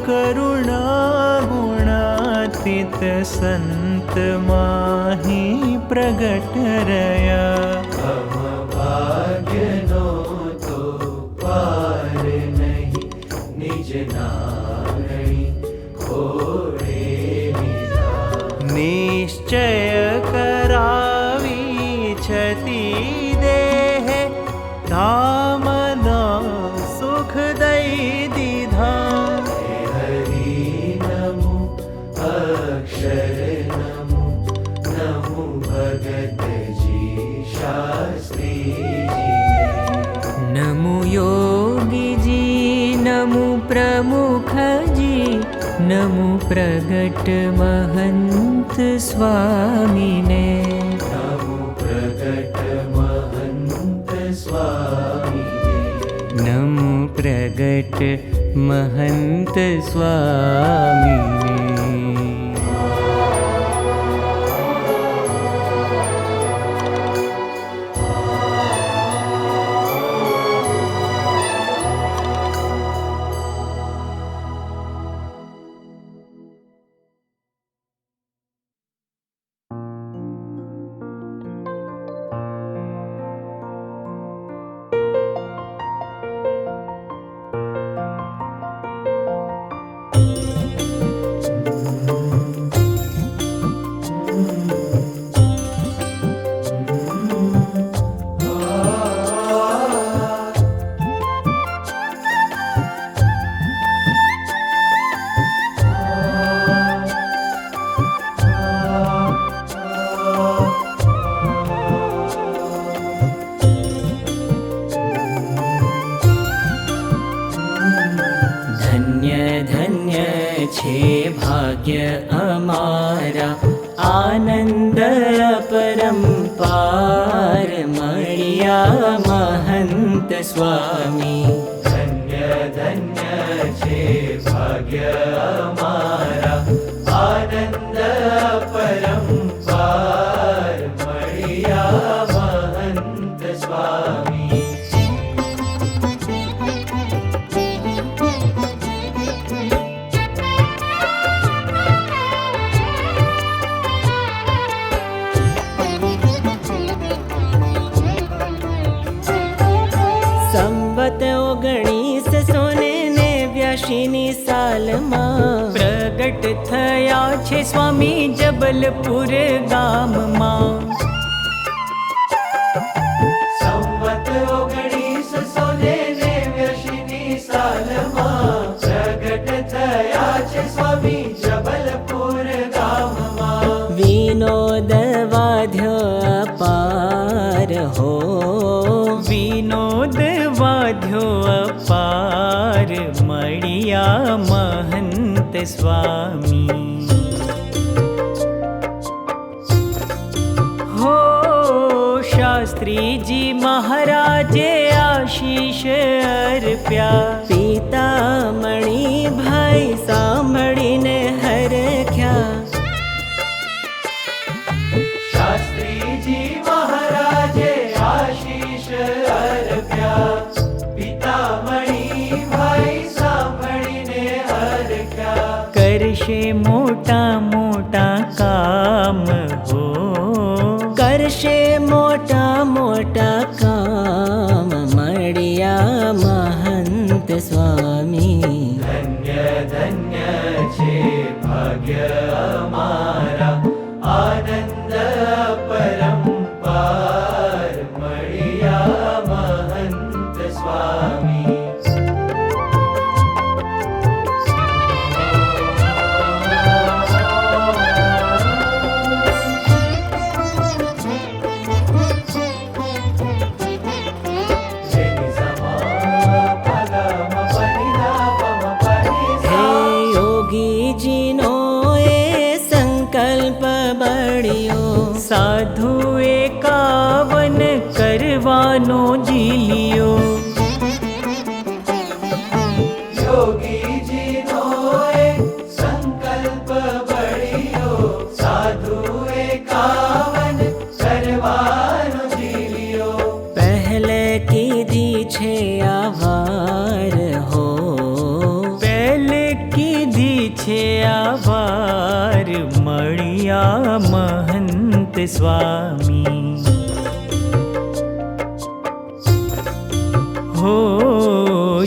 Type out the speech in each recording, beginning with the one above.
करुणा गुणातीत संत माही प्रगट रया। हम भाग्य नो तो पार नहीं, निज नारणी घोड़े निधान। निश्चय करावी छति देह, धामना सुख दई दीधा। हरि नमो अक्षर नमो, नमो भगत जी शास्त्री जी। नमो योगी जी, नमो प्रमुख जी, नमो प्रगट महंत स्वामी ने। नमो प्रगट महंत स्वामी ने। नमो प्रगट महंत स्वामी ने। छे भाग्य अमारा, आनंद परंपार मळिया महंत स्वामी। धन्य धन्य छे भाग्य अमारा, आनंद परंपार मळिया महंत स्वामी। संवत 1989 सालમાં प्रगट थया छे स्वामी जबलपुर गामમાં। संवत 1989 सालમાં प्रगट थया छे स्वामी जबलपुर गामમાં। विनोद वाद्य अपार हो, विनोद वाद्यो अपार मळिया महंत स्वामी। हो शास्त्री जी महाराजे आशीष अर्प्या। पितामणी भाई सांभळीने हरख्या। शास्त्री जी महाराजे आशीष अर्प्या। पितामणी भाई सांभळीने हरख्या। करशे मोटा मोटा काम हो, करशे मोटा मोटा काम मळिया महंत स्वामी। धन्य धन्य छे भाग्य अमारा, आनंद परंपार मळिया महंत स्वामी। हे योगी जी नो ए संकल्प बड़ियो। साधु एकावन करवानो जीलियो। योगी जी नो संकल्प बड़ियो। साधु एकावन करवानो जीलियो। पहले की दी छे आवार हो, पहले की છે આભાર મળ્યા મહંત સ્વામી. हो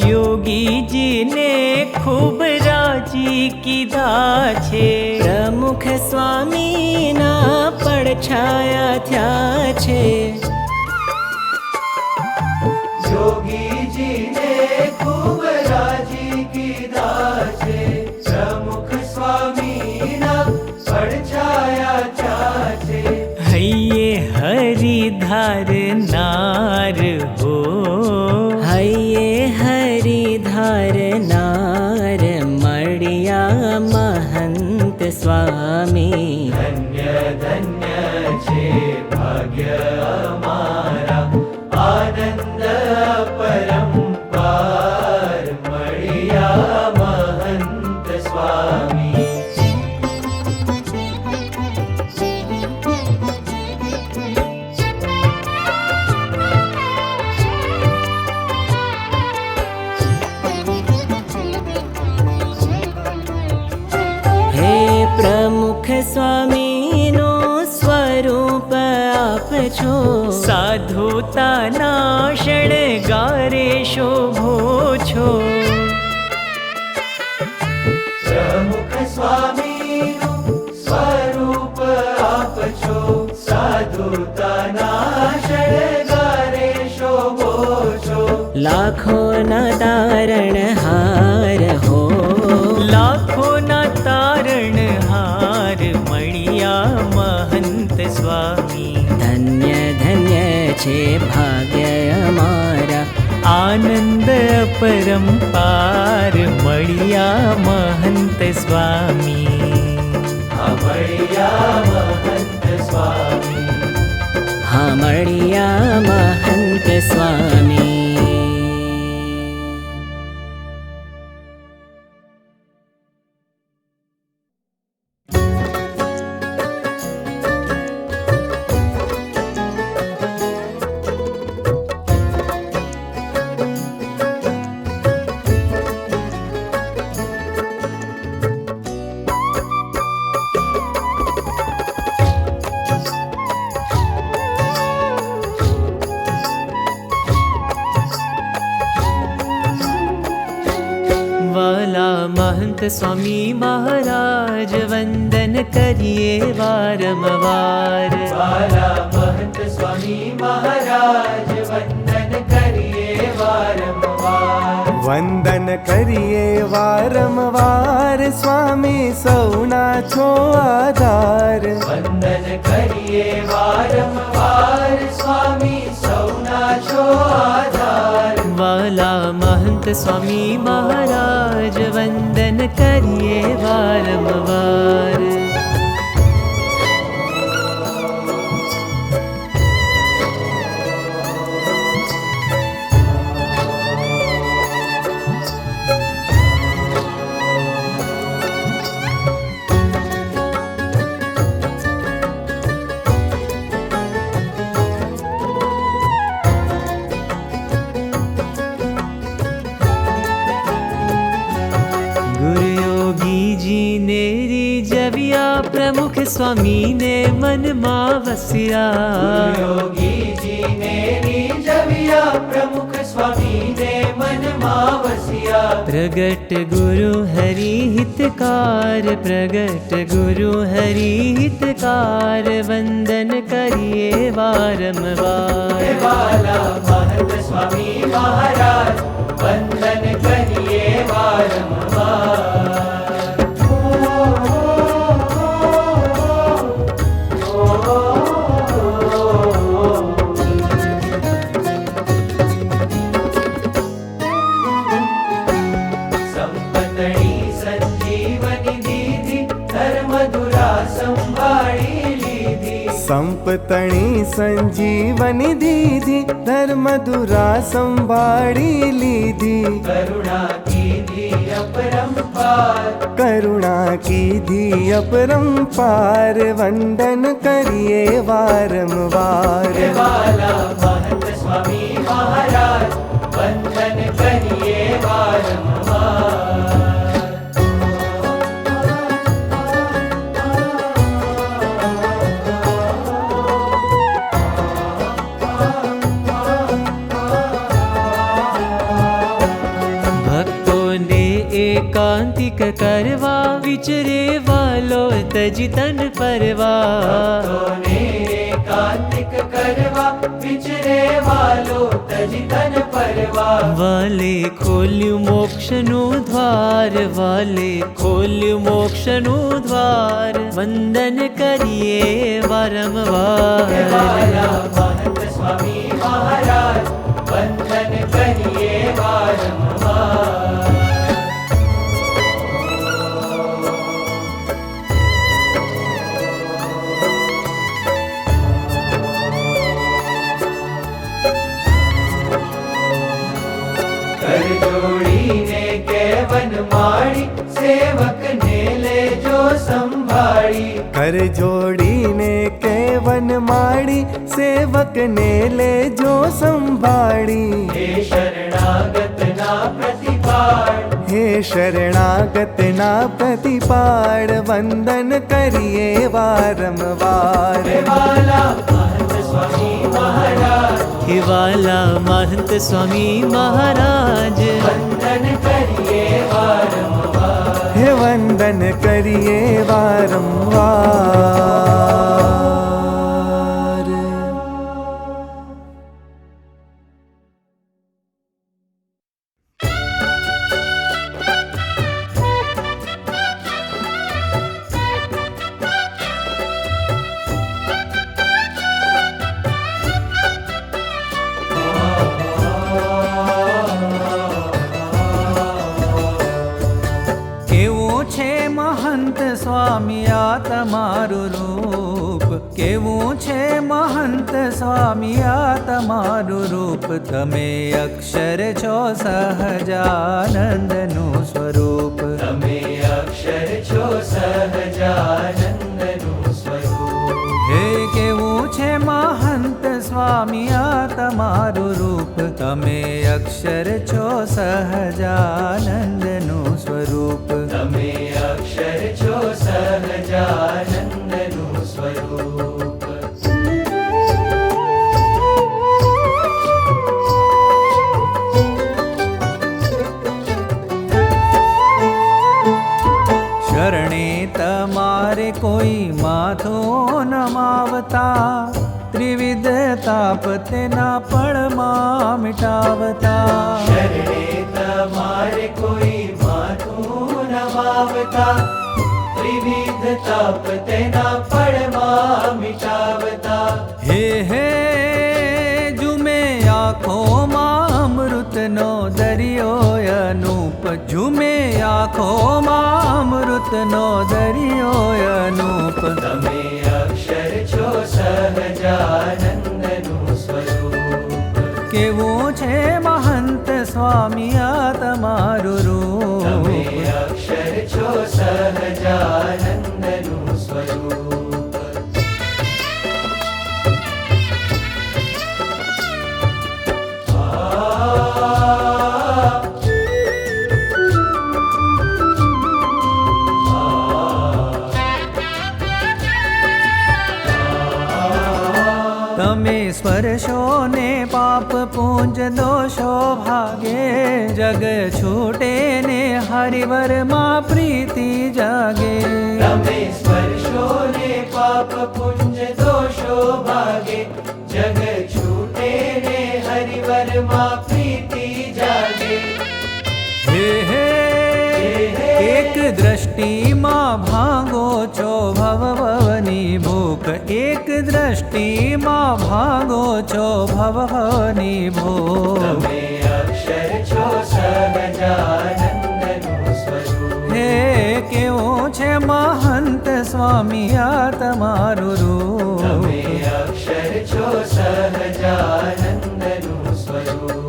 योगीजीने खूब राजी कीधा छे. प्रमुख स्वामी ना પડછાયા થયા છે. યોગીજીને ખૂબ રાજી કીધા છે. પ્રમુખ સ્વામીના પડછાયા થયા છે. હૈયે હરિધાર નાર હો, હૈયે હરિધાર નાર મળ્યા મહંત સ્વામી. ધન્ય ધન્ય છે ભાગ્ય અમારા, આનંદ પરંપાર મળ્યા મહંત સ્વામી. હે પ્રમુખ સ્વામીનો સ્વરૂપ આપ છો. સાધુતાના શણગારે શોભો છો. પ્રમુખ સ્વામીનું સ્વરૂપ આપ છો. સાધુતાના શણગારે શોભો છો. લાખોના તારણહાર હો, લાખોના તારણહાર મળ્યા મહંત સ્વામી. ધન્ય ધન્ય છે ભાગ્ય અમારા, આનંદ પરંપાર મળ્યા મહંત સ્વામી. મળ્યા મહંત સ્વામી. હા મળ્યા મહંત સ્વામી. વાલા મહંત સ્વામી મહારાજ વંદન કરીએ વારંવાર. વાલા મહંત સ્વામી મહારાજ વંદન કરીએ વારંવાર. વંદન કરીએ વારંવાર, સ્વામી સૌના છો આધાર. વંદન કરીએ વારંવાર, સ્વામી સૌના છો આધાર. વાલા મહંત સ્વામી મહારાજ વંદન કરીએ વારંવાર. प्रमुख स्वामी ने मन માં વસ્યા. યોગીજીને રીઝવ્યા, પ્રમુખ સ્વામીને મનમાં વસ્યા. પ્રગટ ગુરુ હરિ હિતકાર, પ્રગટ ગુરુ હરિ હિતકાર, વંદન કરીએ વારંવાર. વાલા મહંત સ્વામી મહારાજ વંદન કરીએ વારંવાર. સંપતણી સંજીવની દીધી, ધર્મધુરા સંભાળી લીધી. કરુણા કીધી અપરંપાર, કરુણા કીધી અપરંપાર, વંદન કરીએ વારંવાર. વાલા મહંત સ્વામી મહારાજ વંદન કરીએ વારંવાર. करवा विचरे वालो तज तन परवा भक्तों ने एकांतिक करवा विचरे वालो तज तन परवा वाले खोल्यु मोक्षनु द्वार वाले खोल्यु मोक्षनु द्वार वंदन करिए वारंवार वाला महंत स्वामी महाराज वंदन करिए वारंवार कर जोड़ी ने केवन माड़ी सेवक ने ले जो संभाड़ी कर जोड़ी ने केवन माड़ी सेवक ने ले जो संभाड़ी हे शरणागत ना प्रतिपाड़ हे शरणागत ना प्रतिपाड़ वंदन करिए वारंवार वाला महंत स्वामी महाराज हे वाला महंत स्वामी महाराज वंदन करिए वारंवार हे वंदन करिए वारंवार સ્વામી આ તમારું રૂપ કેવું છે મહંત સ્વામી આ તમારું રૂપ તમે અક્ષર છો સહજાનંદનું સ્વરૂપ તમે અક્ષર છો સહજાનંદનું સ્વરૂપ હે કેવું છે મહંત સ્વામી આ તમારું રૂપ તમે અક્ષર છો સહજાનંદનું સ્વરૂપ તમે અક્ષર છો સહજાનંદનું સ્વરૂપ શરણે તમારે કોઈ માથો નમાવતા ત્રિવિધ તાપ તેના પળમાં મિટાવતા શરણે તમારે કોઈ માથું નમાવતા ત્રિવિધ તાપ તેના પળમાં મિટાવતા હે હે જુમે આંખોમાં અમૃતનો દરિયો અનૂપ ઝુમે આંખોમાં અમૃતનો દરિયો અનૂપ તમે અક્ષર છો સહજાનંદનું સ્વરૂપ કેવું છે મહંત સ્વામી આ તમારું રૂપ તમે અક્ષર છો સહજાનંદનું સ્વરૂપ તમે સ્પર્શો ને પાપ પૂંજ દોષો ભાગે જગ છૂટે ને હરિવરમાં પ્રીતિ જાગે તમે સ્પર્શો ને પાપ પુંજ દોષો ભાગે જગ છૂટે ને હરિવરમાં પ્રીતિ જાગે હે હે એક દ્રષ્ટિમાં ભાગો છો ભવ ભવની ભૂખ એક દ્રષ્ટિમાં ભાગો છો ભવ ભવની ભૂખ તમે અક્ષર છો સહજાનંદનું સ્વરૂપ હે કેવું છે મહંત સ્વામી આ તમારું રૂપ તમે અક્ષર છો સહજાનંદનું સ્વરૂપ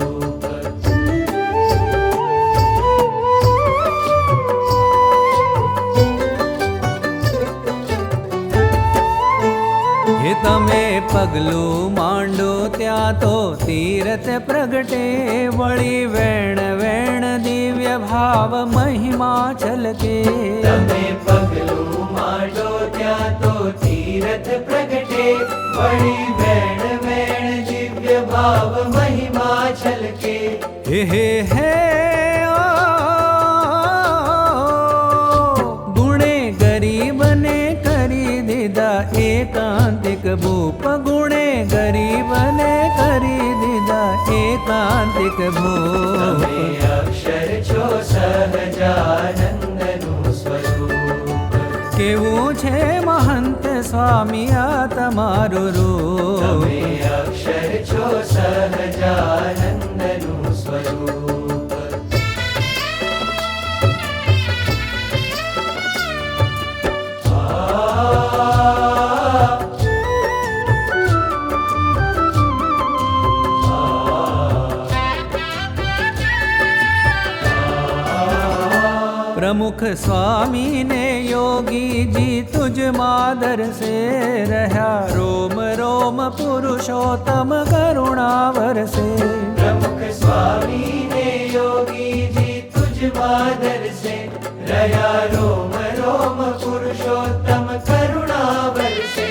હે તમે પગલું માંડો ત્યાં તો તીરથ પ્રગટે વળી વેણ વેણ દિવ્ય ભાવ મહિમા છલકે તમે પગલું માંડો ત્યાં તો તીરથ પ્રગટે વળી વેણ વેણ દિવ્ય ભાવ મહિમા છલકે હે હે હે કાર્તિક ભૂપ તમે અક્ષર છો સહજાનંદનું સ્વરૂપ કેવું છે મહંત સ્વામી આ તમારું રૂપ તમે અક્ષર છો સહજાનંદનું સ્વરૂપ प्रमुख स्वामी ने योगी जी तुझ मादर से रहा रोम रोम पुरुषोत्तम करुणावर से प्रमुख स्वामी ने योगी जी तुझ मादर से रया रोम रोम पुरुषोत्तम करुणावर से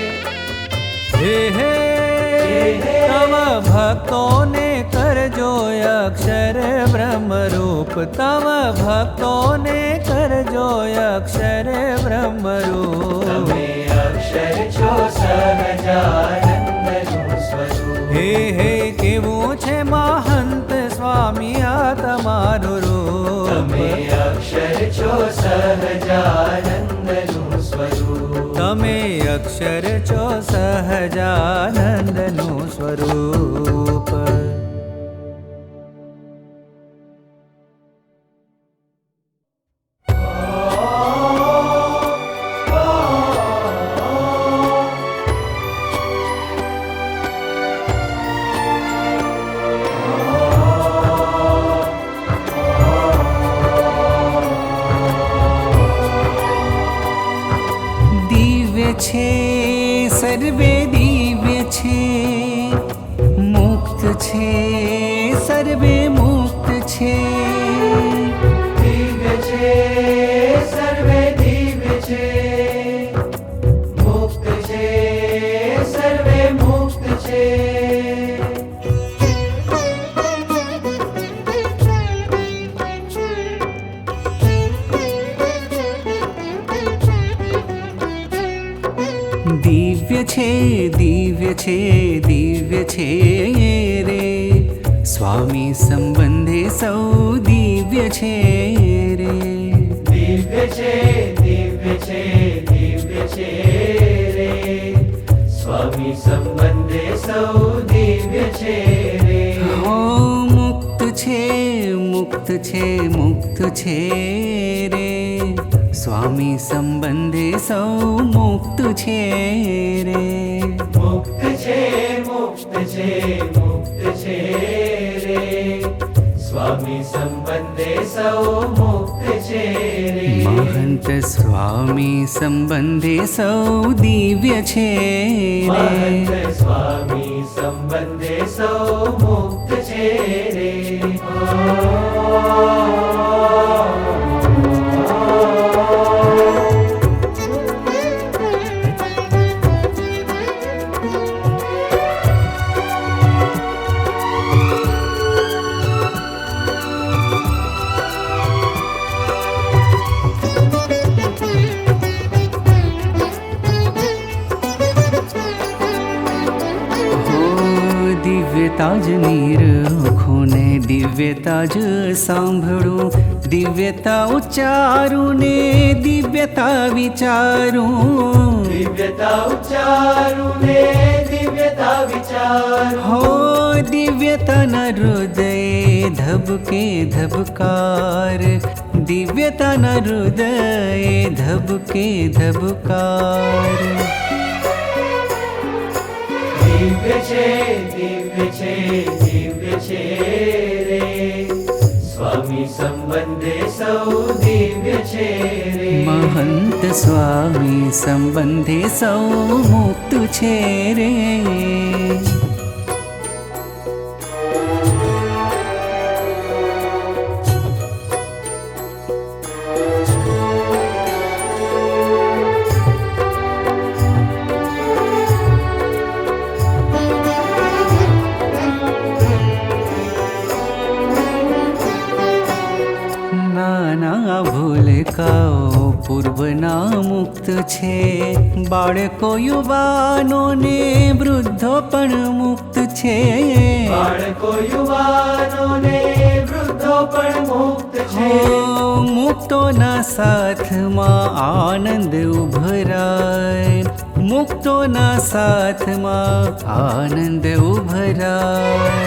हे तव भक्तों ने कर जो अक्षर ब्रह्म रूप तव भक्तों ने कर जो अक्षर ब्रह्म रूप તમે અક્ષર છો સહજાનંદનું સ્વરૂપ હે કેવું છે મહંત સ્વામી આ તમારું રૂપ તમે અક્ષર છો સહજાનંદનું સ્વરૂપ તમે અક્ષર છો સહજાનંદનું સ્વરૂપ છે સર્વે દિવ્ય છે મુક્ત છે સર્વે મુક્ત છે દિવ્ય છે સર્વે દિવ્ય છે મુક્ત છે સર્વે મુક્ત છે દિવ્ય છે દિવ્ય છે દિવ્ય છે રે સ્વામી સંબંધે સૌ દિવ્ય છે રે દિવ્ય છે દિવ્ય છે દિવ્ય છે રે સ્વામી સંબંધે સૌ દિવ્ય છે રે હો મુક્ત છે મુક્ત છે મુક્ત છે રે સ્વામી સંબંધે સૌ મુક્ત છે રે મુક્ત છે મુક્ત છે મુક્ત છે રે સ્વામી સંબંધે સૌ મુક્ત છે રે મહંત સ્વામી સંબંધે સૌ દિવ્ય છે રે મહંત સ્વામી સંબંધે સૌ મુક્ત છે રે દિવ્યતા જ નિરખું ને દિવ્યતા જ સાંભળું દિવ્યતા ઉચ્ચારું ને દિવ્યતા વિચારું દિવ્યતા ઉચ્ચારું ને દિવ્યતા વિચારું હો દિવ્યતાના હૃદય ધબકે ધબકાર દિવ્યતાના હૃદય ધબકે ધબકાર દિવ્ય છે દિવ્ય છે દિવ્ય છે રે સ્વામી સંબંધે સૌ દિવ્ય છે રે મહંત સ્વામી સંબંધે સૌ મુક્ત છે રે પૂર્વના મુક્ત છે. બાળકો યુવાનો ને વૃદ્ધો પણ મુક્ત છે. બાળકો યુવાનો ને વૃદ્ધો પણ મુક્ત છે. મુક્તોના સાથમાં આનંદ ઉભરાય. મુક્તોના સાથમાં આનંદ ઉભરાય.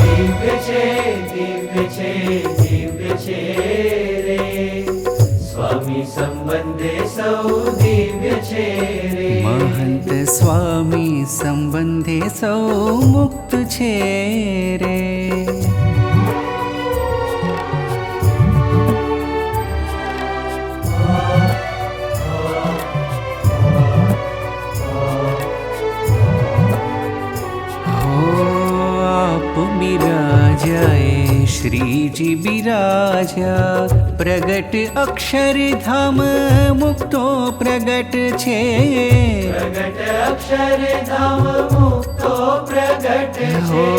દિવ્ય છે, દિવ્ય છે, દિવ્ય છે રે. સ્વામી સંબંધે સૌ દિવ્ય છે રે. મહંત સ્વામી સંબંધે સૌ મુક્ત છે રે. બિરાજાએ શ્રીજી બિરાજા. પ્રગટ અક્ષરધામ મુક્તો પ્રગટ છે. પ્રગટ અક્ષરધામ મુક્તો પ્રગટ છે.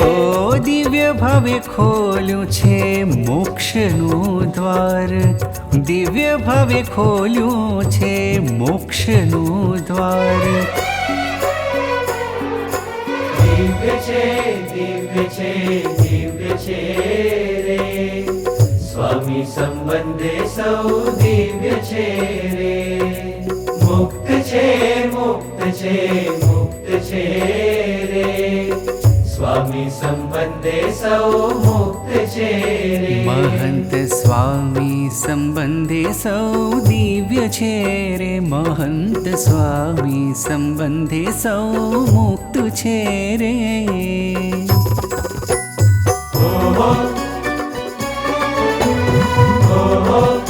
દિવ્ય ભાવે ખોલ્યું છે મોક્ષનું દ્વાર. દિવ્ય ભાવે ખોલ્યું છે મોક્ષનું દ્વાર. દિવ્ય છે, દિવ્ય છે, દિવ્ય છે રે. સ્વામી સંબંધે સૌ દિવ્ય છે રે. મુક્ત છે, મુક્ત છે, મુક્ત છે રે. સ્વામી સંબંધે સૌ મુક્ત છે રે. મહંત સ્વામી સંબંધે સૌ દિવ્ય છે રે. મહંત સ્વામી સંબંધે સૌ મુક્ત છે રે. ઓહો, ઓહો.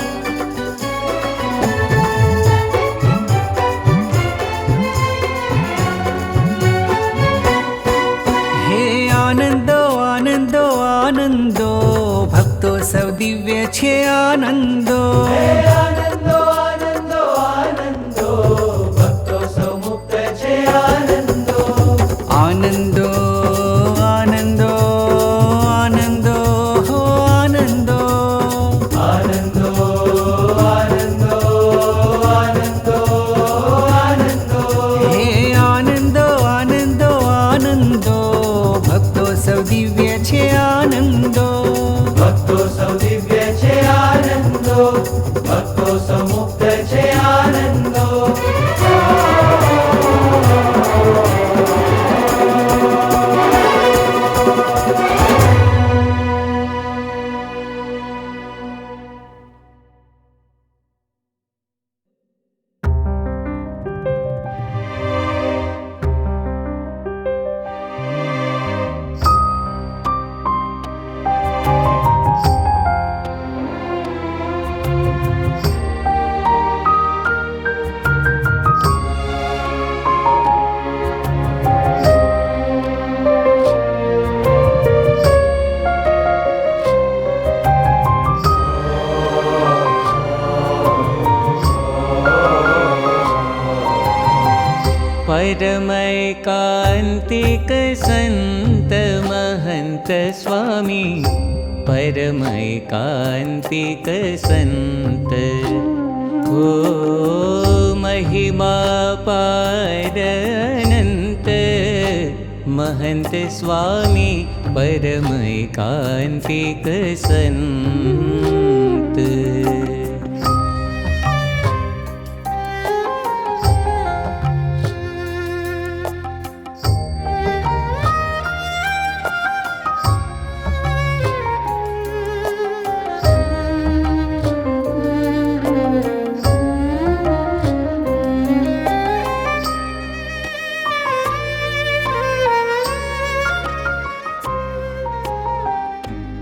હે આનંદો આનંદો આનંદો. ભક્તો સૌ દિવ્ય છે આનંદો. હે આનંદો, આનંદો, આનંદો. ભક્તો સૌ મુક્ત છે આનંદો. આનંદો આનંદો આનંદો હો આનંદો. આનંદો, આનંદો, આનંદો, આનંદો. હે આનંદો આનંદો આનંદો. ભક્તો સૌ દિવ્ય છે આનંદો. ભક્તો સૌ દિવ્ય છે આનંદો. ભક્તો સૌ મુક્ત છે આનંદો. परमैकान्तिक संत महंत स्वामी. परमैकान्तिक संत हो महिमा पार अनंत. महंत स्वामी परमैकान्तिक संत.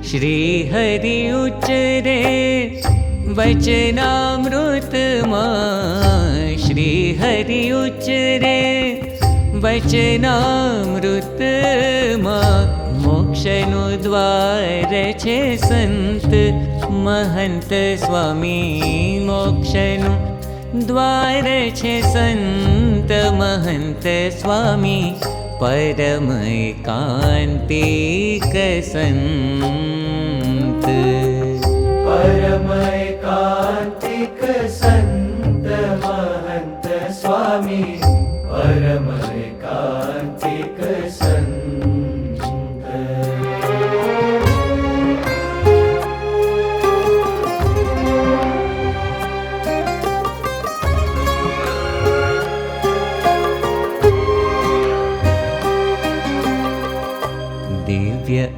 श्री हरि उच्चरे वचनामृत मां. श्री हरि उच्चरे वचनामृत मां. मोक्षनु द्वार छे संत महंत स्वामी. मोक्षनु द्वार छे संत महंत स्वामी. परमैकान्तिक संत. परमैकान्तिक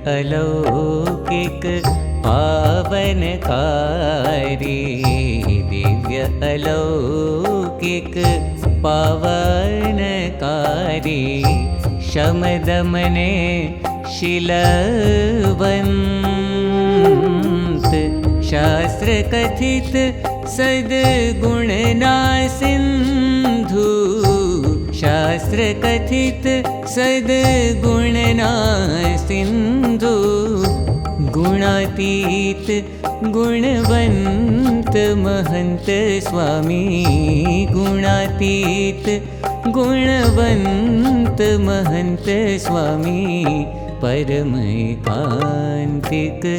अलौकिक पावनकारी, दिव्य अलौकिक पावनकारी, शमदमने शीलवन्त, शास्त्र कथित सद्गुणना सिन्धु, शास्त्र कथित सद्गुणना सिन्धु, गुणातीत गुणवन्त महन्त स्वामी, गुणातीत गुणवन्त महन्त स्वामी, परमैकान्तिक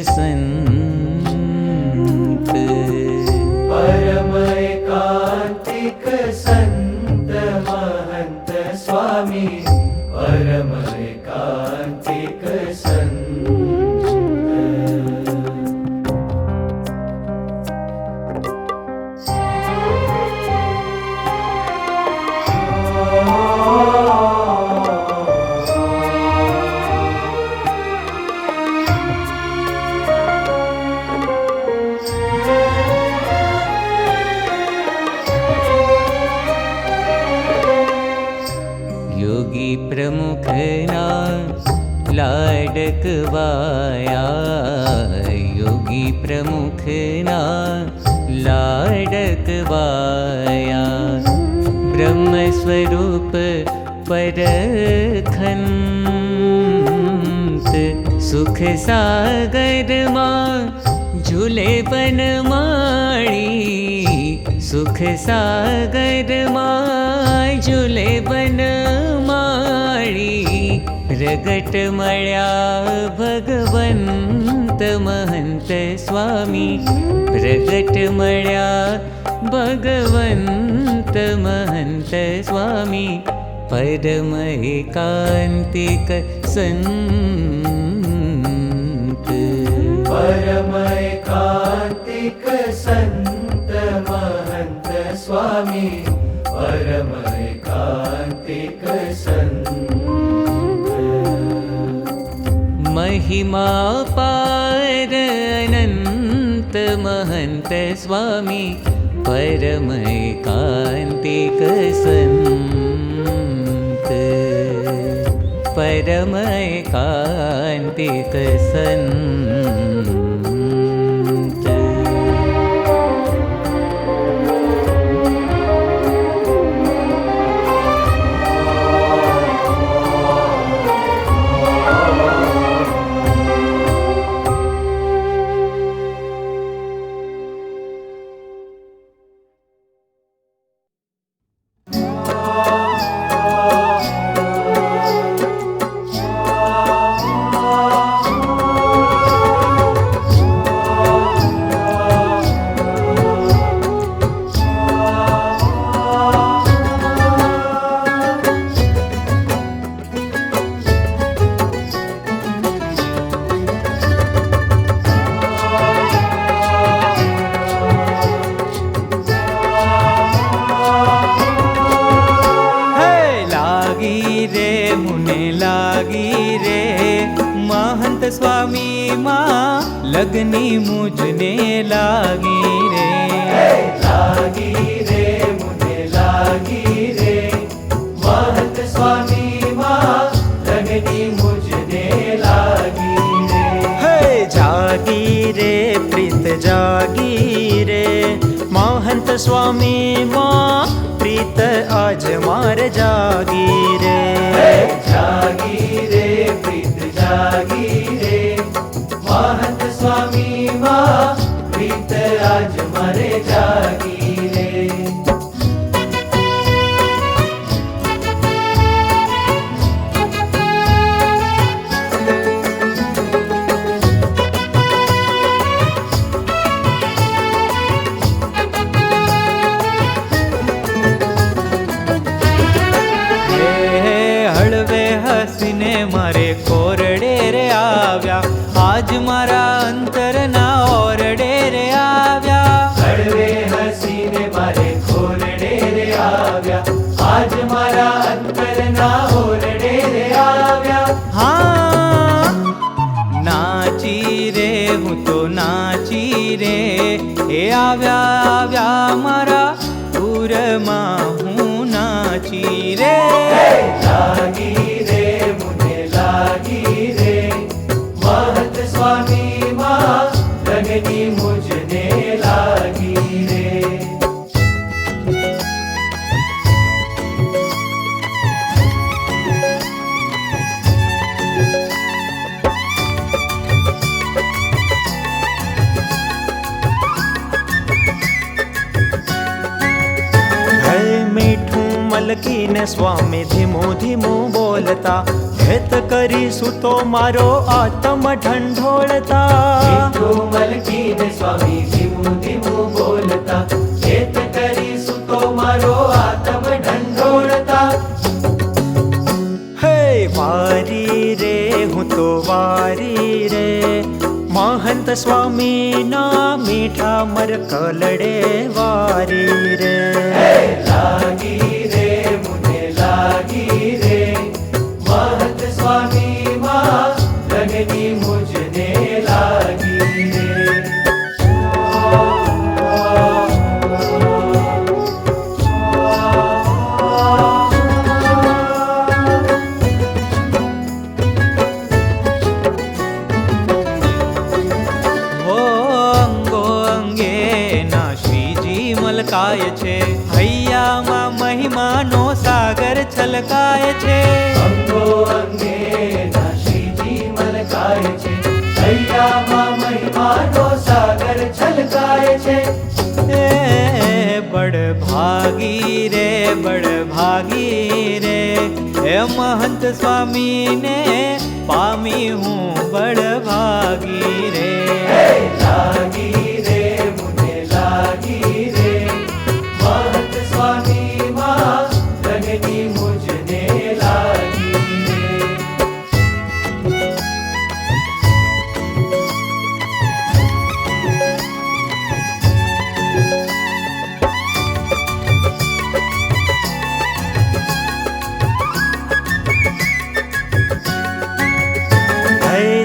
सन्त, परमैकान्तिक सन्त महन्त स्वामी, परमैकान्तिक सन्त। योगी प्रमुखना लाडकवाया, योगी प्रमुखना लाडकवाया, ब्रह्मस्वरूप परखन्त, सुख सागर मां झूले बनमाड़ी, सुख सागर मां झूले बनमाड़ी, प्रगट मळ्या भगवंत महंत स्वामी, प्रगट मळ्या भगवंत महंत स्वामी, परमैकान्तिक सन्त, परमैकान्तिक सन्त महन्त स्वामी, परमैकान्तिक सन्त। महिमा पार अनंत महंत स्वामी, परमैकान्तिक सन्त, परमैकान्तिक सन्त। स्वामी माँ लगनी मुझने लागी रे, लागी रे मुझे लागी रे, महंत स्वामी माँ लगनी मुझने लागी रे। है जागी रे प्रीत जागी रे, महंत स्वामी माँ प्रीत आज मार जागी रे, जागी रे प्रीत जागी रे, महंत स्वामी माँ प्रीत आज मरे जागी रे। हळवे हसीने मारे कोरडे रे आव्या, आज मारा अंतर ना ओरडे रे आव्या, हळवे हसीने मारे कोरडे रे आव्या, आज मारा अंतर ना ओरडे रे आव्या। हाँ એ આવ્યા આવ્યા મારા પૂરમાં હું નાચી રે. લાગી રે મુને લાગી રે महंत स्वामी माँ लगनी मुझने लागी रे. મલકીને સ્વામી ધીમું ધીમું બોલતા, હેત કરીશું તો મારો આત્મ ઢંઢોળતા. મીઠું મલકીને સ્વામી ધીમું ધીમું બોલતા, હેત કરીશું તો મારો આત્મ ઢંઢોળતા. હે વારી રે હું તો વારી રે, મહંત સ્વામીના મીઠા મરકલડે વારી રે. લાગી રે મુને લાગી રે महंत स्वामी माँ लगनी मुझने लागी रे. મલકાય છે, હૈયામાં મહિમાનો સાગર છલકાય છે. અંગો અંગે ના શ્રીજી મલકાય છે, હૈયામાં મહિમાનો સાગર છલકાય છે. એ બડ ભાગી રે બડ ભાગી રે, એ મહંત સ્વામીને પામી હું બડ ભાગી રે. લાગી રે મુને લાગી રે महंत स्वामी माँ लगनी मुझने लागी रे.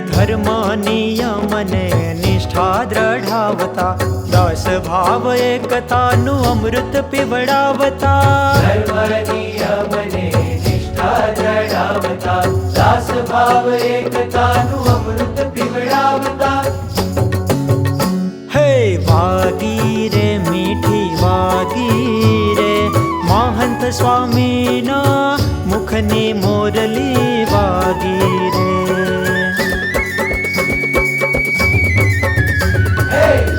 ધર્મ નિયમને નિષ્ઠા દ્રઢાવતા, દાસ ભાવ એકતાનું અમૃત પીવડાવતા. ધર્મ નિયમને નિષ્ઠા દ્રઢાવતા, દાસ ભાવ એકતાનું અમૃત પીવડાવતા. હે વાગી રે મીઠી વાગી રે, મહંત સ્વામીના મુખની મોરલી વાગી રે.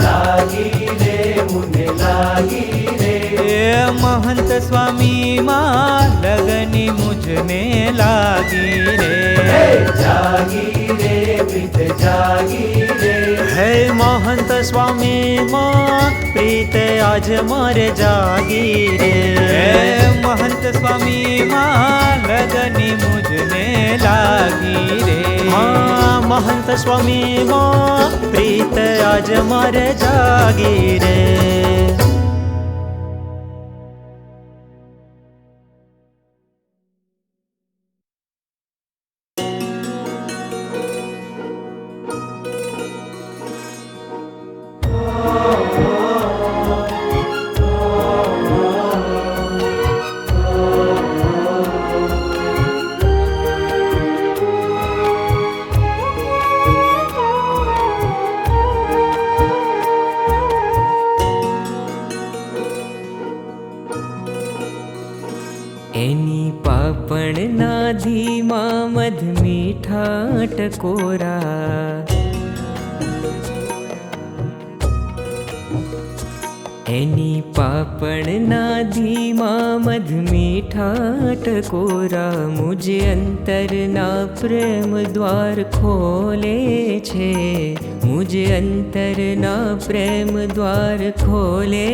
લાગી રે મુને લાગી રે महंत स्वामी माँ लगनी मुझने लागी रे. जागी रे प्रीत जागी रे. હે મહંત સ્વામી માં પ્રીત આજ મારે જાગી રે. महंत स्वामी माँ लगनी मुझने लागी रे. હા મહંત સ્વામી માં પ્રીત આજ મારે જાગી રે. એની પાપણના ધીમા મધ મીઠા ટકોરા, એની પાપણના ધીમા મધ મીઠા ટકોરા, મુજે અંતરના પ્રેમ દ્વાર ખોલે છે, મુજે અંતરના પ્રેમ દ્વાર ખોલે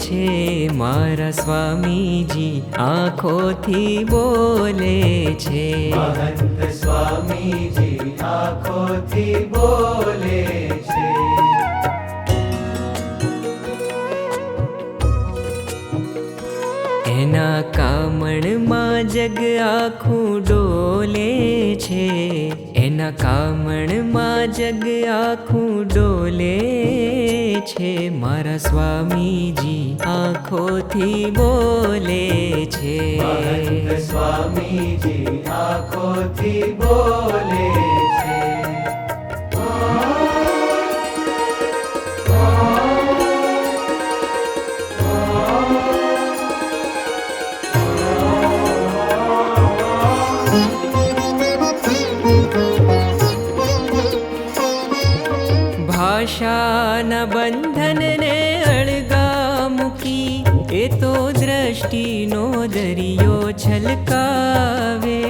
છે. મારા સ્વામીજી આંખોથી બોલે છે, महंत स्वामीजी आँखोंથી બોલે છે. એના કામણમાં જગ આખું ડોલે છે, એના કામણમાં જગ આખું ડોલે છે, મારા સ્વામીજી આંખોથી બોલે છે. મહંત સ્વામીજી આંખોથી બોલે છે. ભાષાના બંધનને અળગા મૂકી એ તો દ્રષ્ટિનો દરિયો છલકાવે.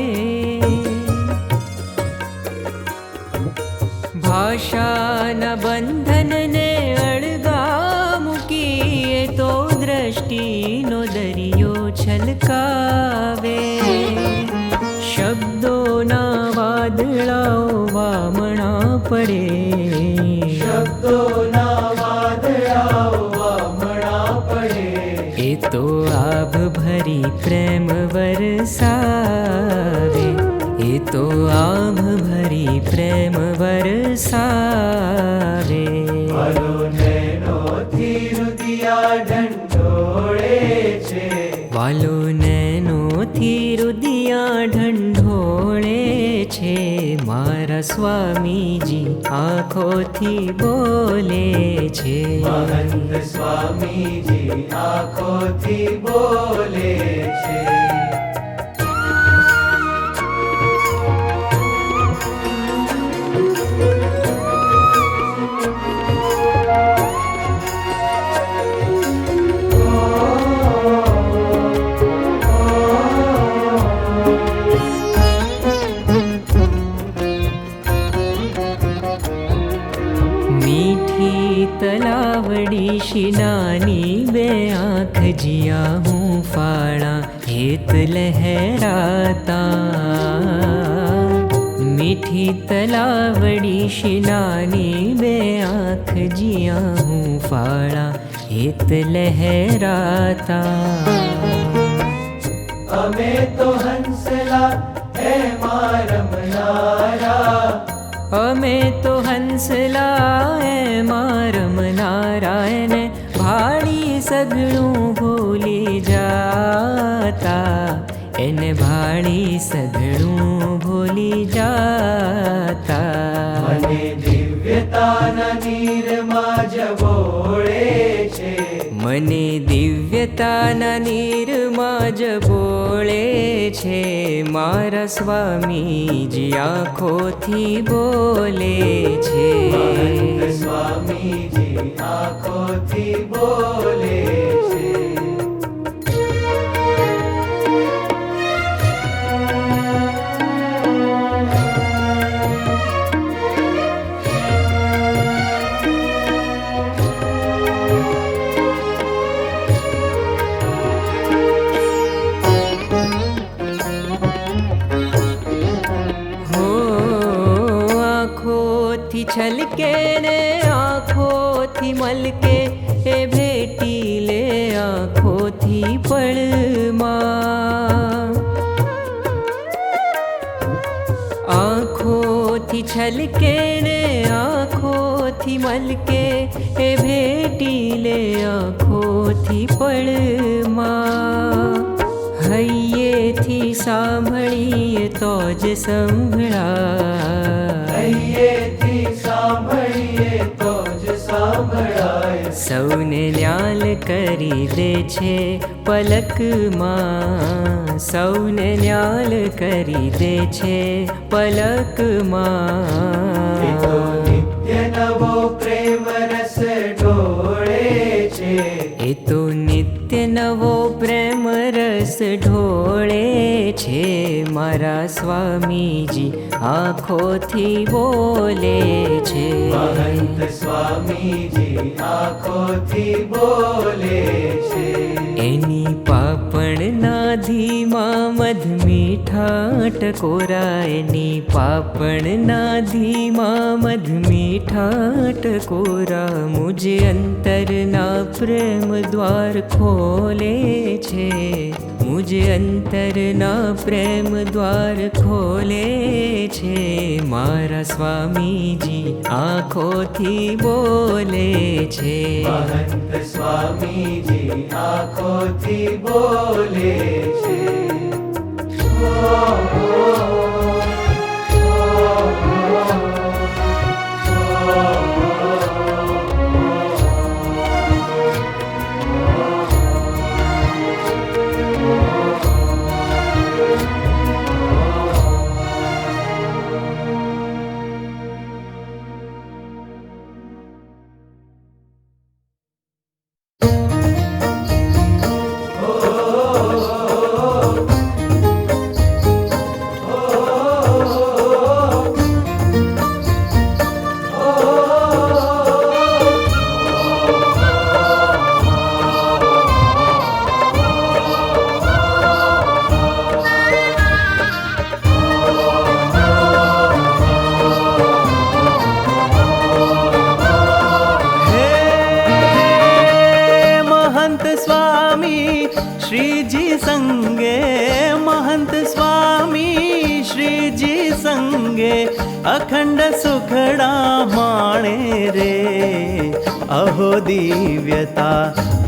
ભાષાના બંધનને અળગા મૂકી એ તો દ્રષ્ટિનો દરિયો છલકાવે. શબ્દોના વાદળાઓ વામણા પડે, શબ્દોના વાદળાઓ વામણા પડે. એ તો આભ ભરી પ્રેમ વરસાવે, એ તો આભ ભરી પ્રેમ વરસાવે. વાલો નૈનોથી રુદિયા ઢંઢોળે છે, વાલો નૈનોથી રુદિયા ઢંઢોળે છે, મારા સ્વામીજી આંખોથી બોલે છે. મહંત સ્વામીજી આંખોથી બોલે છે. મીઠી તલાવડી શિનાની બે આંખ જીયા હું ફાળા હેત લહેરાતા. મીઠી તલાવડી શિનાની બે આંખ જીયા હું ફાળા હેત લહેરાતા. અમે તો હંસલા એમાં રમનારા, અમે તો હંસલા એમાં રમનારા, એને ભાળી સઘળું ભૂલી જાતા, એને ભાળી સઘળું ભૂલી જાતા. મને દિવ્યતાના નીરમાં જબોળે છે, મને દિવ્યતાના નીરમાં જબોળે છે, મારા સ્વામીજી આંખોથી બોલે છે. મહંત સ્વામીજી આંખોથી બોલે છે. આંખોથી છલકે ને આંખોથી મલકે એ ભેટી લે આંખોથી પળમાં. આંખોથી છલકે ને આંખોથી મલકે એ ભેટી લે આંખોથી પળમાં. હૈયેથી સાંભળીએ તો જ સંભળાય, હૈયેથી સાંભળીએ તો જ સાંભળાય. સૌને ન્યાલ કરી દે છે પલકમાં, સૌને ન્યાલ કરી દે છે પલકમાં. એ તો નિત્ય નવો પ્રેમ રસ ઢોળે છે, એ તો નિત્ય નવો પ્રેમ રસ ઢોળે છે, મારા સ્વામીજી આંખોથી બોલે છે. મહંત સ્વામીજી આંખોથી બોલે છે. એની પાપણના ધીમા મધ મીઠા ટકોરાયની પાપણના ધીમા મધ મીઠા ટકોરા મુજ અંતરના પ્રેમ દ્વાર ખોલે છે મુજ અંતરના પ્રેમ દ્વાર ખોલે છે મારા સ્વામીજી આંખોથી બોલે છે महंत स्वामी जी आँखों थी बोले छे श्रीजी संगे महंत स्वामी श्रीजी संगे अखंड सुखड़ा माणे रे अहो दिव्यता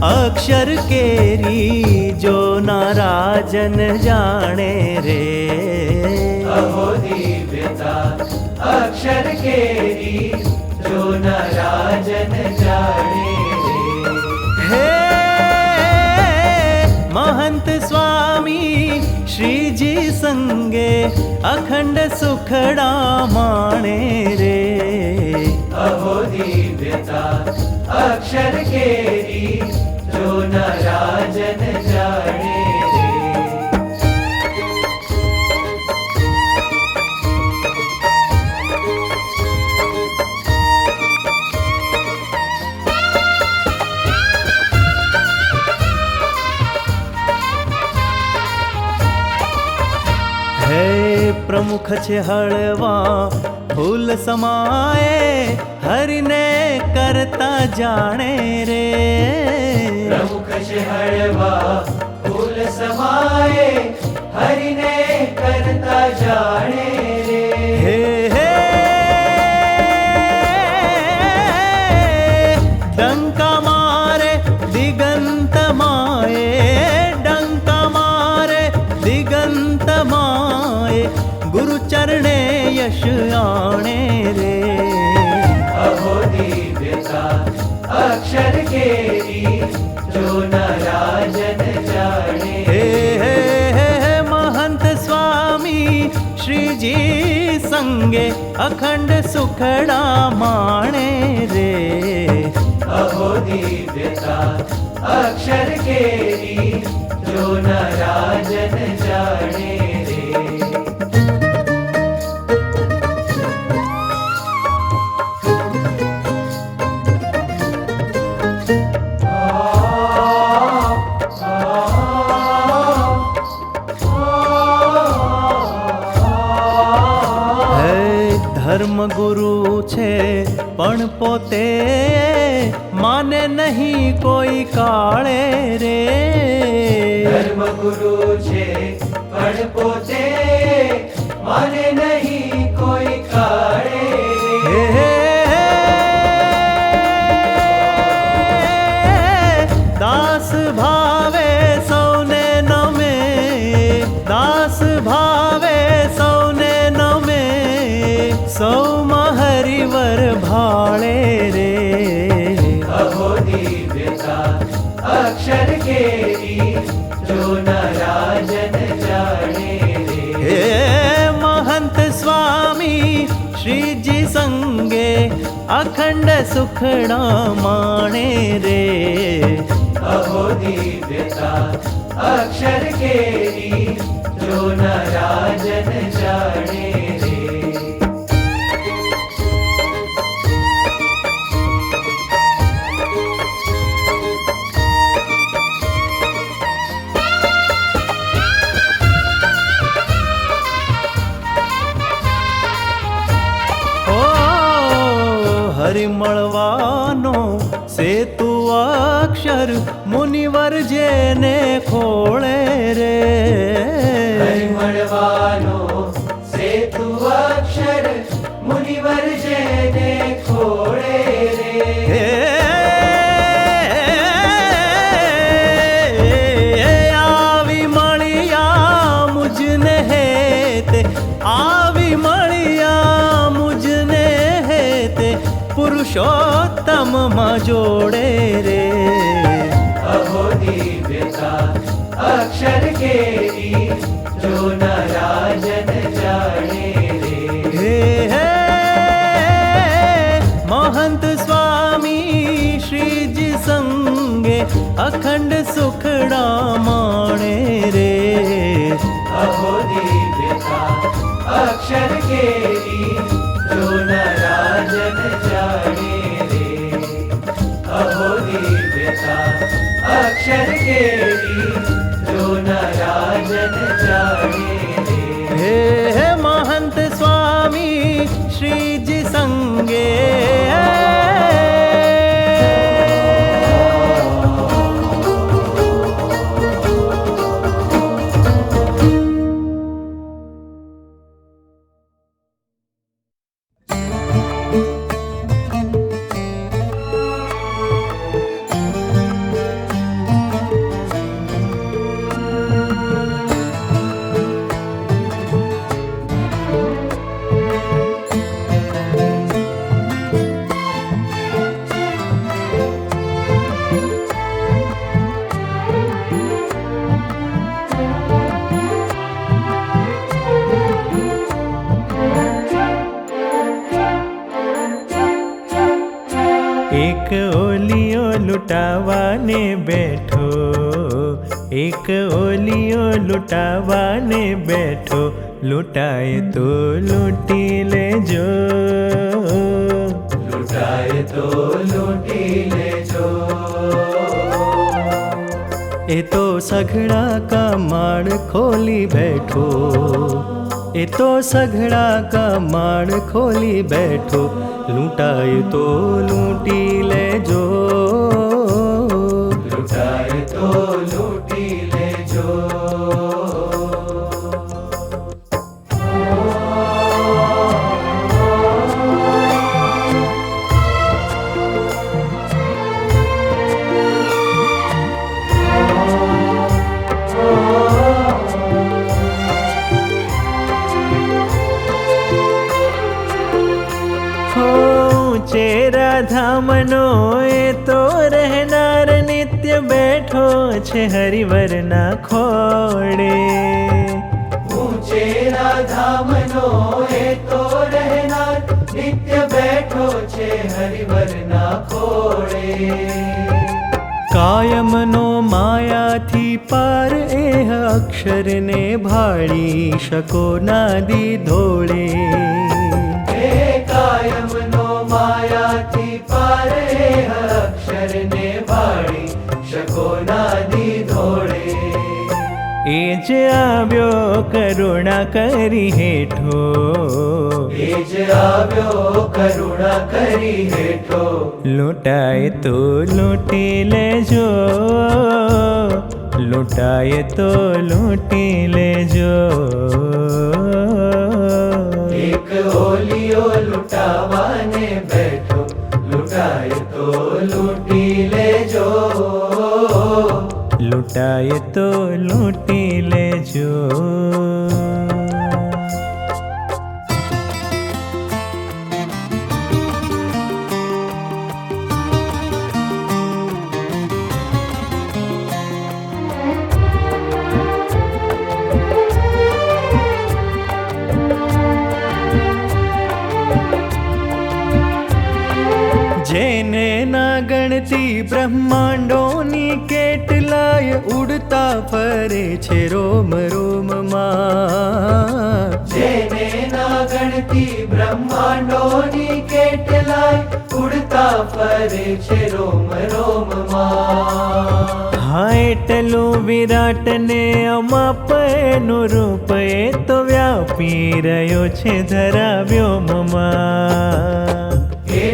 अक्षर केरी जो नाराजन जाने रे अहो दिव्यता अक्षर केरी जो नाराजन जाने हे महंत स्वामी श्रीजी संगे अखंड सुखड़ा माणे रे अहो दिव्यता अक्षर केरी जो नाराजन जाने प्रमुख छे हळवा फूल समाए हरिने करता जाने रे प्रमुख छे हळवा फूल समाए हरिने करता जाने रे हे हे डंका मारे दिगंत माए डंका मारे दिगंत माए गुरु चरणे यश आणे रे अहो दिव्यता अक्षर केरी जो नाराजन जाने हे हे हे महंत स्वामी श्रीजी संगे अखंड सुखड़ा माणे रे अहो दिव्यता अक्षर केरी जो नाराजन जाने रे धर्म गुरु छे पण पोते माने नहीं कोई काळे रे धर्म गुरु छे पण पोते माने नहीं कोई काळे हे दास भावे सौने नमे दास भावे सौने नमे सौ हरिवर भाळे रे अहो दिव्यता अक्षर केरी जो नाराजन जाने रे हे महंत स्वामी श्रीजी संगे अखंड सुखड़ा माणे रे अहो दिव्यता अक्षर केरी जो नाराजन जाने रे મળવાનો સેતુ અક્ષર મુનિવર જેને ખોળે રે હરિ મળવાનો સેતુ અક્ષર મુનિવર જેને ખોળે રે આવી મળ્યા મુજને હેતે આવી મળ્યા મુજને હેતે પુરુષોત્તમ માં જોડે રે અહો દિવ્યતા અક્ષર કેરી જો ન રાજન જાણે રે महंत स्वामी श्रीजी संगे अखंड सुखड़ा माणे रे अहो दिव्यता अक्षर केरी जो न राजन जाने रे अहो दिव्यता अक्षर केरी जो न राजन जाने रे हे महंत स्वामी श्रीजी संगे एक ओलियो लुटावाने बैठो एक ओलियो लुटावाने बैठो लुटाए तो लूटी ले जो लुटाए तो लूटी ले जो ए तो सघड़ा का माड़ खोली बैठो ए तो सघड़ा का माड़ खोली बैठो लूटाए तो लूटी ले जो लुटाए तो लूटी ले जो चेरा धामनो ए तो रहनार नित्य बैठो छे हरिवर ना खोड़े ऊंचे धामनो ए तो रहनार नित्य बैठो छे हरिवर ना खोड़े कायमनो माया थी पार एह अक्षर ने भाड़ी शको नादी धोड़े कायमनो माया थी पार अक्षर ने भाड़ी शको नादी धोड़े एज आव्यो करुणा करी हेठो एज आव्यो करुणा करी हेठो लुटाए तो लूटी ले जो लुटाए तो लूटी ले जो एक ओलियो लुटावाने बैठो लुटाए तो लूटी ले जो लुटाए तो लूटी ले जो जेने ना गणती ब्रह्માંડોની કેટલાય ઉડતા ફરે છે રોમ રોમ માં જેને ના ગણતી બ્રહ્માંડોની કેટલાય ઉડતા ફરે છે રોમ રોમ માં હા એટલું વિરાટ ને અમાપ એનું રૂપ એ તો વ્યાપી રહ્યો છે ધરા વ્યોમમાં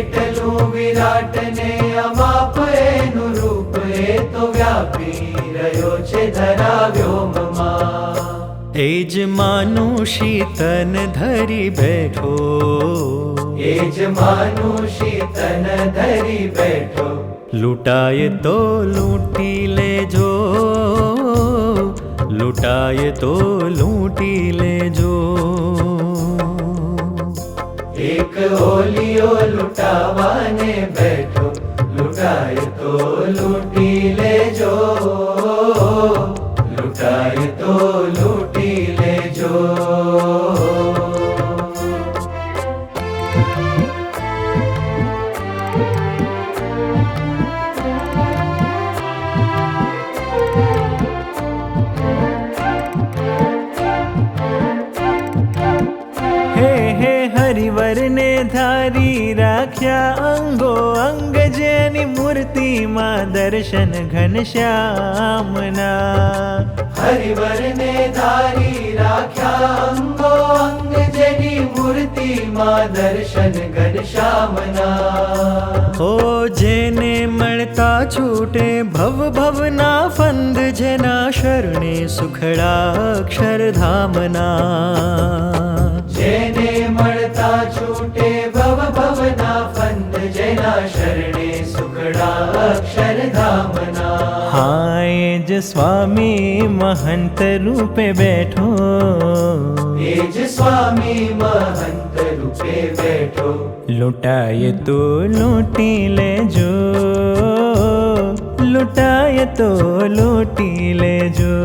એટલું વિરાટ ને અમાપ એનું રૂપ એ તો વ્યાપી રહ્યો છે ધરા વ્યોમમાં. એ જ માનુષી તન ધરી બેઠો, એ જ માનુષી તન ધરી બેઠો. લૂંટાય તો લૂંટી લેજો, લૂંટાય તો લૂંટી લેજો. એક ઓલિયો લૂંટાવાને બેઠો, લૂંટાય તો લૂંટી લેજો, લૂંટાય તો લૂંટી લેજો. હરિવરને ધારી રાખ્યા અંગો અંગ, જેની મૂર્તિમાં દર્શન ઘનશ્યામના. હરિવરને ધારી રાખ્યા અંગો અંગ, જેની મૂર્તિમાં દર્શન ઘનશ્યામના. હો જેને મળતા છૂટે ભવ ભવના ફંદ, જેના શરણે સુખડા અક્ષરધામના. જેને મળતા છૂટે ભવ ભવના ફંદ, જેના શરણે સુખડા અક્ષરધામના. હા એ જ સ્વામી મહંત રૂપે બેઠો, એ જ સ્વામી મહંત રૂપે બેઠો. લૂંટાય તો લૂંટી લેજો, લૂંટાય તો લૂંટી લેજો.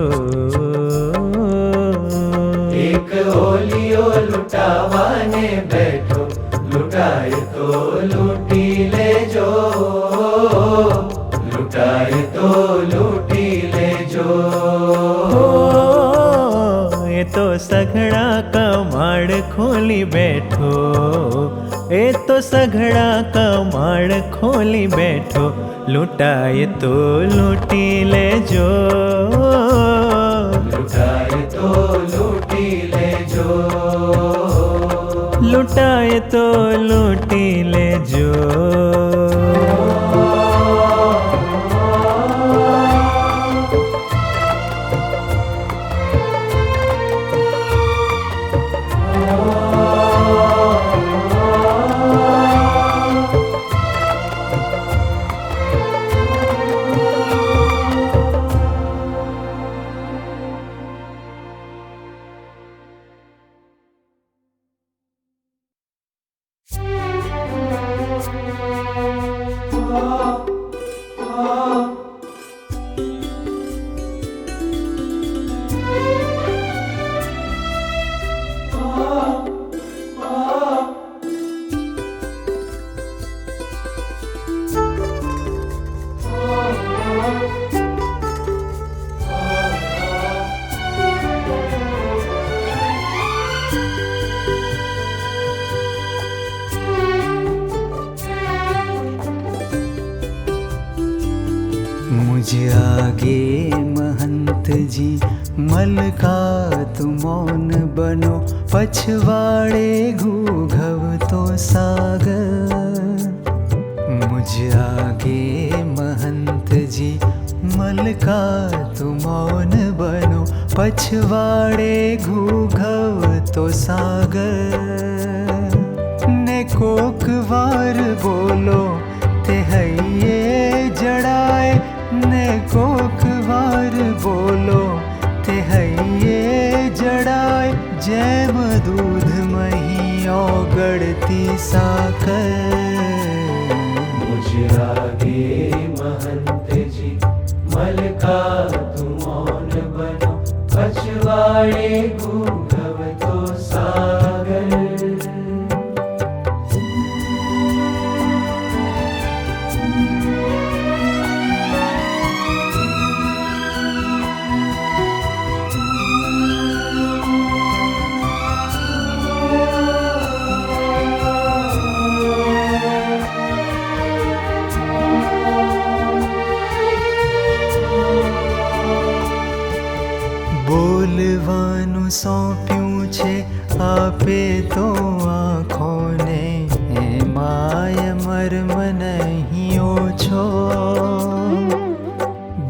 એક ઓલિયો લૂંટાવાને બેઠો, લૂંટાય તો લૂંટી લેજો, લૂંટાય તો લૂંટી લેજો. એ તો સઘળા કમાડ ખોલી બેઠો, એ તો સઘળા કમાડ ખોલી બેઠો. લૂંટાય તો લૂંટી લેજો, લૂંટાય તો લૂંટી લેજો, લૂંટાય તો લૂંટી લેજો. मुझ आगे महंत जी मलका तुम मौन बनो, पछवाड़े घूघव तो सागर. मुझ आगे महंत जी मलका तुम मौन बनो, पछवाड़े घूघव तो सागर. ने कोक वार बोलो ते हइये जड़ाए, ने कोक वार बोलो ते हइये जड़ाए. जैम दूध मही ओगड़ती साकर. मुझ आगे महंत जी मलका तुम मौन बनो, पछवाड़े घूघव तो सागर. બોલવાનું સોંપ્યું છે આપે તો આંખોને, માય मर्म नहीं ओछो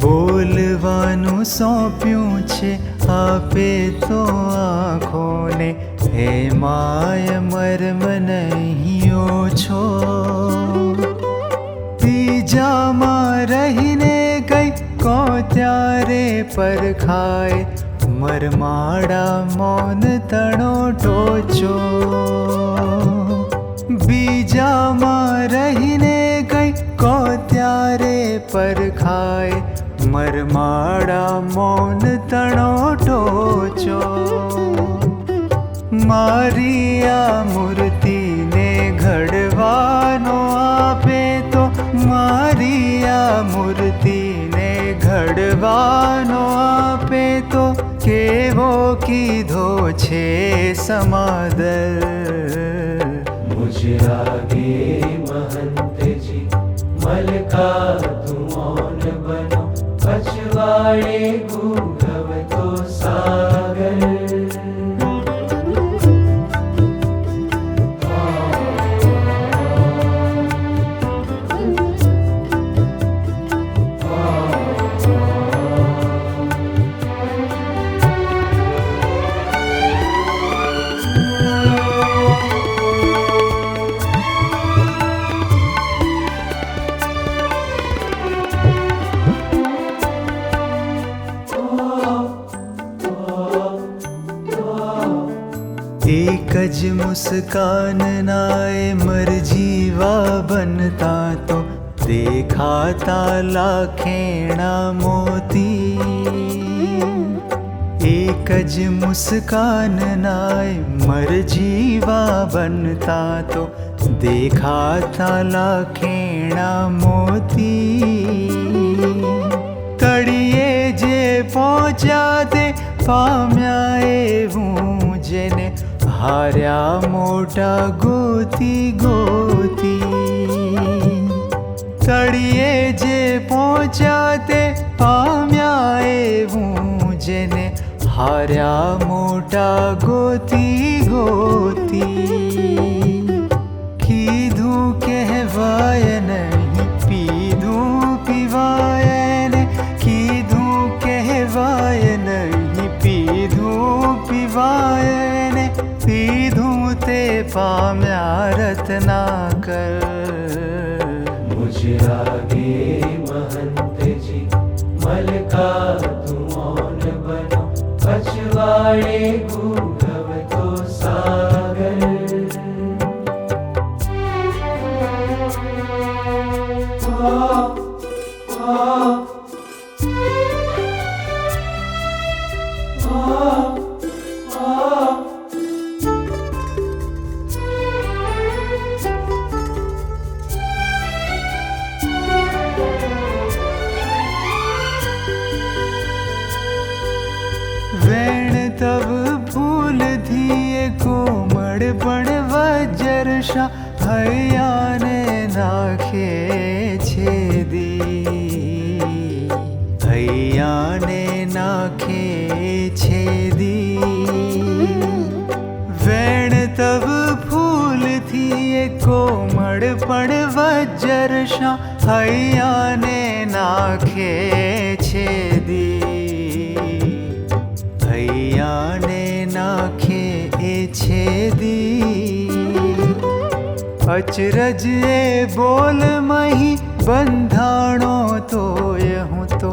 बोलवानुं सोंप्युं छे आपे तो आँखोने हे माय मर्म नहीं ओछो बीजामां रहीने कई को त्यारे परखाय मरमाड़ा मौन तणो टोचो बीजामां रहीने कई को त्यारे परखाय मरमाड़ा मौन तणो टोचो मारी आ मूर्ति ने घड़वानो आपे तो मारी आ मूर्ति ने घड़वानो आपे तो केवो कीधो छे समादर मुझ रागे महंत जी मलका तुम मौन बनो पछवाड़े घूघव तो सागर एक ज मुस्कान नाए मर जीवा बनता तो देखाता लाखेणा मोती एक ज मुस्कान नाए मर जीवा बनता तो देखाता लाखेणा मोती तड़िए जे पहुंचा दे पाम्या एवं जेने हार्या मोटा गोती गोती तड़िए जे पहुंचा ते पाम्या एवं जेने हार्या मोटा गोती गोती कीधुं कहवाय नहीं पीधुं पीवाय ने कीधुं कहवाय नहीं पीधुं पीवाय ने पीधुं ते पाम्या रत्नाकर मुझ रागे महंत जी मलका तुम मौन बनो पछवाड़े घूघव तो सागर वेण तब फूल थिए कोमड़ पण वज्रशा हयाने नाखे छेदी हयाने नाखे छेदी वेण तब फूल थिए कोमड़ पण वज्रशा हयाने नाखे छेदी हयाने नाखे ए छेदी अचरज ए बोल मही बंधाणो तो यहूँ तो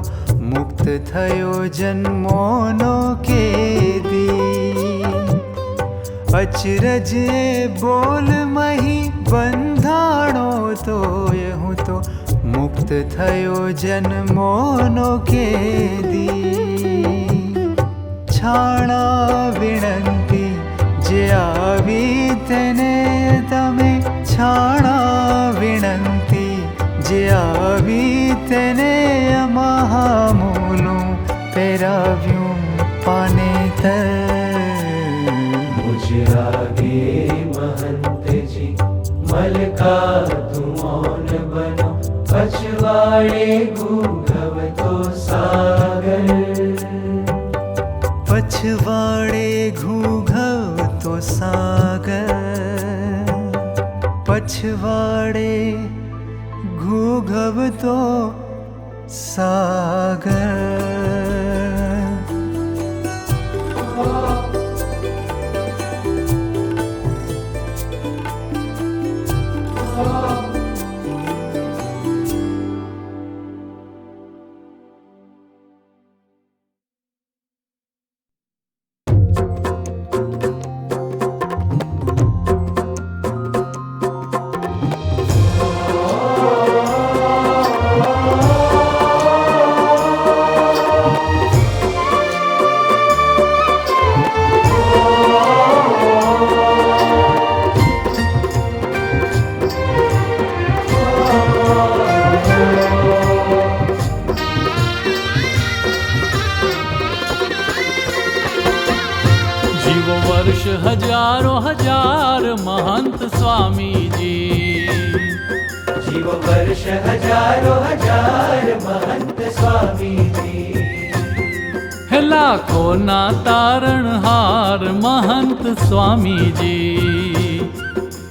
मुक्त थयो जन्मोनो केदी अचरज ए बोल मही बंधाणो तो यहूँ तो मुक्त थयो जन्मोनो केदी छाणा विनंती जे आवी तेने तमे छाणा विनंती जे आवी तेने महामूलू पेराव्यूं पाने मुझ रागे महंत जी मलका तुम मौन बनो पछवाड़े घूघव तो सागर पछवाड़े घूघव तो सागर પછવાડે ઘૂઘવતો સાગર हजारों हजार महंत स्वामी जी। जीव वर्ष हजारों हजार महंत स्वामी जी। है लाखों ना तारणहार महंत स्वामी जी।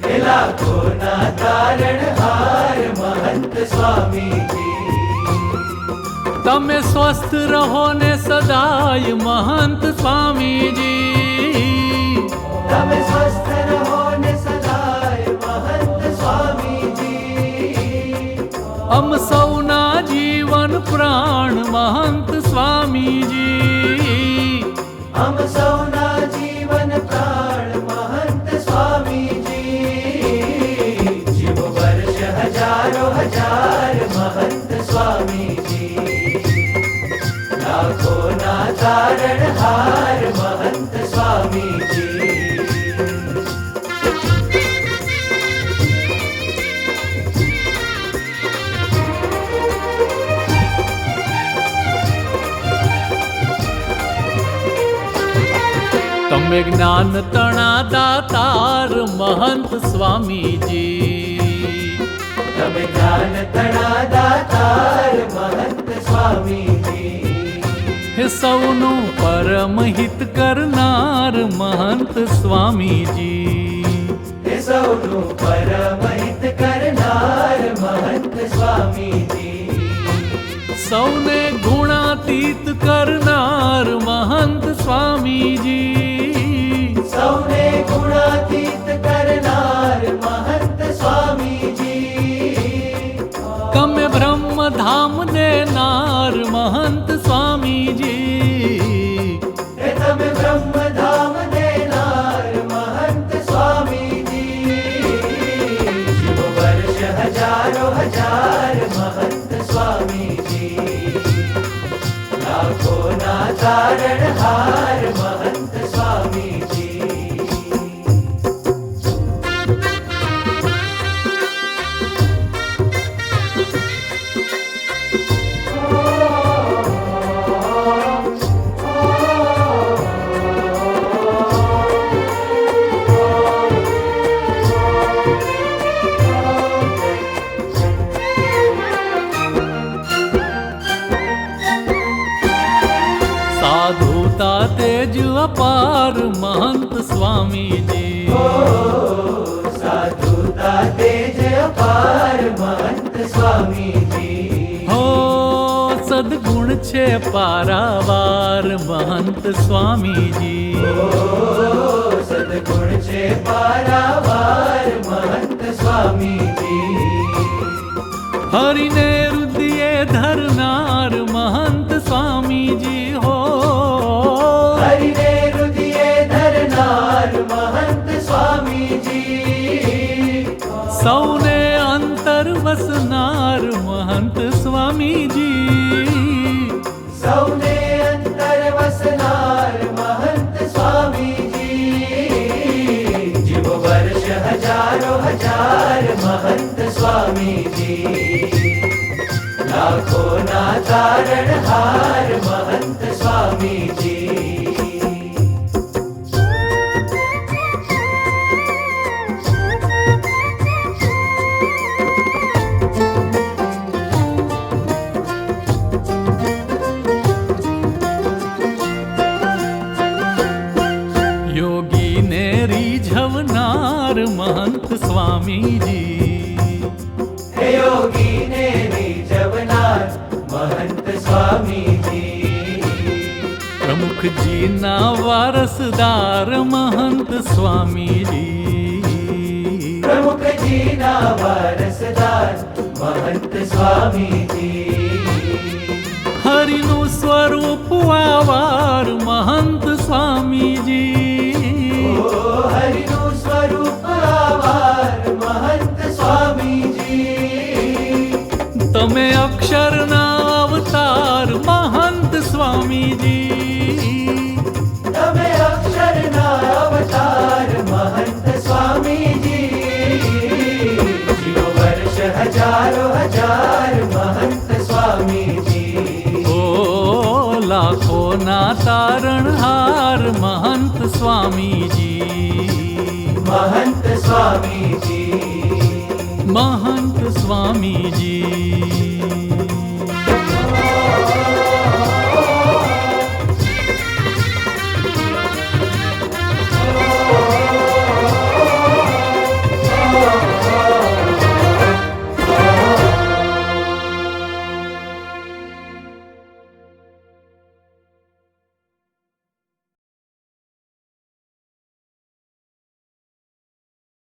हे लाखों ना तारणहार महंत स्वामी जी। तमे स्वस्थ रहो ने सदाय महंत स्वामी जी। तमे स्वस्थ रहो ने सदाय महंत स्वामी जी। हम सौना जीवन प्राण महंत स्वामी जी। हम सौना जीवन प्राण महंत स्वामी जी। जीव वर्ष हजारों हजार महंत स्वामी जी। लाखों ना तारणहार महंत स्वामी जी। तमे ज्ञान तणा दातार महंत स्वामी जी। तमे ज्ञान तणा दातार महंत स्वामी जी। हे सौनु परम हित करनार महंत स्वामी जी। हे सौनु परम हित करनार महंत स्वामी जी। सौने गुणातीत करनार महंत स्वामी जी। सौने गुणातीत करनार महंत स्वामी जी। कमे ब्रह्म धाम देनार महंत स्वामी जी। हे तमे ब्रह्म धाम देनार महंत स्वामी जी। जीव वर्ष हजारों हजार महंत स्वामी जी। लाखों ना तारणहार महंत स्वामी जी। साधुता तेज अपार महंत स्वामी जी। साधुता तेज अपार महंत स्वामी जी। हो सद्गुण छे पारावार महंत स्वामी जी। सद्गुण छे पारावार महंत स्वामी जी। हरि ने रुदिये धरनार महंत स्वामी जी। हो हरि ने रुदिये धरनार महंत स्वामी जी। सौने अंतर वसनार महंत स्वामी जी। सौने अंतर वसनार महंत स्वामी जी। जीव वर्ष हजारों हजार महंत स्वामी जी। लाखों ना तारणहार महंत स्वामी जी। योगी ने रिझवनार महंत स्वामी स्वामीजी। हे योगी ने રીઝવનાર महंत स्वामीजी। प्रमुख जी ना वारसदार महंत स्वामीजी। प्रमुख जी ना वारसदार महंत स्वामीजी। हरिનું સ્વરૂપ આવાર महंत स्वामीજી। ઓ હરિનું સ્વરૂપ આવાર महंत स्वामीજી। તમે અક્ષરના અવતાર महंत स्वामीજી। તમે અક્ષરના અવતાર महंत स्वामीજી। જીવો વર્ષ હજારો હજાર महंत स्वामीજી। ઓ લાખોના તારણહાર महंत स्वामीજી। महंत स्वामीजी। महंत स्वामीजी।